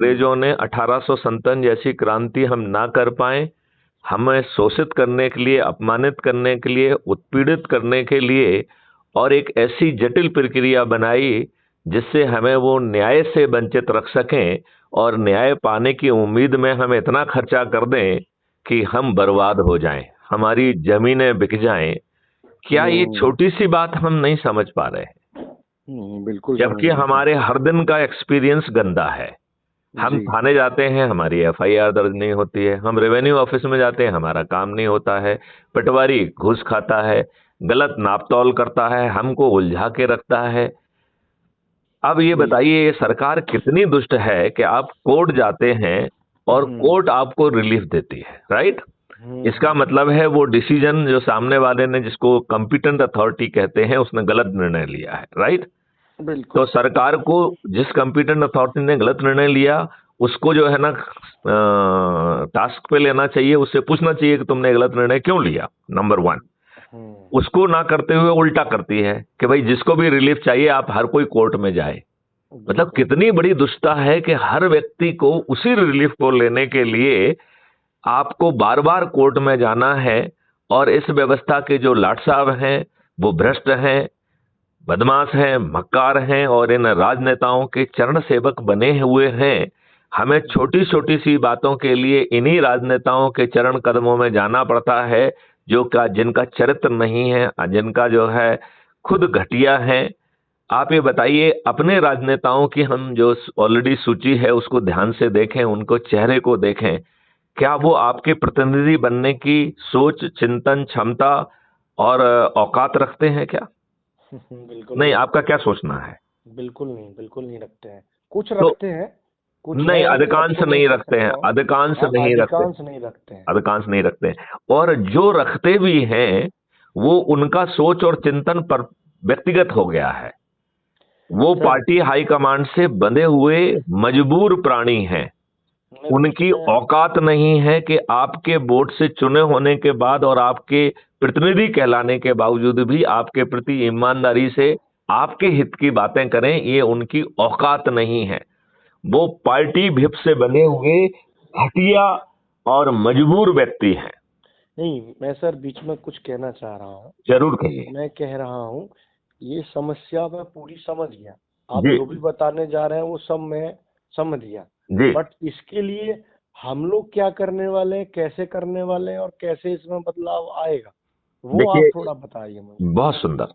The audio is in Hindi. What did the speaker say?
अंग्रेजों ने 1857 जैसी क्रांति हम ना कर पाए, हमें शोषित करने के लिए, अपमानित करने के लिए, उत्पीड़ित करने के लिए, और एक ऐसी जटिल प्रक्रिया बनाई जिससे हमें वो न्याय से वंचित रख सकें, और न्याय पाने की उम्मीद में हम इतना खर्चा कर दें कि हम बर्बाद हो जाएं, हमारी जमीनें बिक जाएं। क्या ये हम्म। छोटी सी बात हम नहीं समझ पा रहे हैं? बिल्कुल समझ जबकि रहा हूँ हमारे हर दिन का एक्सपीरियंस गंदा है। सर। हम जी। थाने जाते हैं, हमारी एफआईआर दर्ज नहीं होती है। हम रेवेन्यू ऑफिस में जाते हैं, हमारा काम नहीं होता है। पटवारी घूस खाता है, गलत नापतोल करता है, हमको उलझा के रखता है। अब ये बिल्कुल। बताइए, ये सरकार कितनी दुष्ट है कि आप कोर्ट जाते हैं और हम्म। कोर्ट आपको रिलीफ देती है, राइट? इसका हम्म। मतलब है वो डिसीजन जो सामने वाले ने, जिसको कॉम्पिटेंट अथॉरिटी कहते हैं, उसने गलत निर्णय लिया है, राइट? तो बिल्कुल। सरकार को, जिस कॉम्पिटेंट अथॉरिटी ने गलत निर्णय लिया, उसको जो है ना टास्क पे लेना चाहिए, उससे पूछना चाहिए कि तुमने गलत निर्णय क्यों लिया, नंबर वन। हम्म। उसको ना करते हुए उल्टा करती है कि भाई जिसको भी रिलीफ चाहिए आप हर कोई कोर्ट में जाए। मतलब बिल्कुल। कितनी बड़ी दुष्टता है कि हर व्यक्ति को उसी रिलीफ को लेने के लिए आपको बार बार कोर्ट में जाना है। और इस व्यवस्था के जो लाट साहब हैं, वो भ्रष्ट हैं, बदमाश हैं, मक्कार हैं, और इन राजनेताओं के चरण सेवक बने हुए हैं। हमें छोटी छोटी सी बातों के लिए इन्हीं राजनेताओं के चरण कदमों में जाना पड़ता है, जो का जिनका चरित्र नहीं है, जिनका जो है खुद घटिया है। आप ये बताइए, अपने राजनेताओं की हम जो ऑलरेडी सूची है उसको ध्यान से देखें, उनको चेहरे को देखें। क्या वो आपके प्रतिनिधि बनने की सोच, चिंतन, क्षमता और औकात रखते हैं क्या? बिल्कुल नहीं, नहीं आपका रखते। क्या सोचना है? बिल्कुल नहीं रखते हैं। कुछ तो रखते हैं। कुछ नहीं, है, अधिकांश सबको नहीं नहीं कह रखते हैं, सकता हूँ। अधिकांश हाँ, नहीं रखते। अधिकांश नहीं रखते हैं। अधिकांश नहीं रखते हैं। और जो रखते भी हैं, वो उनका सोच और चिंतन पर व्यक्तिगत हो गया है। वो सर, पार्टी हाईकमांड से बंधे हुए मजबूर प्राणी हैं। मैं बीच उनकी में औकात नहीं है कि आपके वोट से चुने होने के बाद और आपके प्रतिनिधि कहलाने के बावजूद भी आपके प्रति ईमानदारी से आपके हित की बातें करें, ये उनकी औकात नहीं है। वो पार्टी भिप से बने हुए घटिया और मजबूर व्यक्ति हैं। नहीं, मैं सर बीच में कुछ कहना चाह रहा हूँ। जरूर कहिए। मैं कह रहा हूँ, ये समस्या मैं पूरी समझ गया। आप जी। जो भी बताने जा रहे हैं वो सब मैं समझ गया। जी। बट इसके लिए हम लोग क्या करने वाले हैं, कैसे करने वाले हैं और कैसे इसमें बदलाव आएगा, वो आप देखिए, थोड़ा बताइए मुझे। बहुत सुंदर।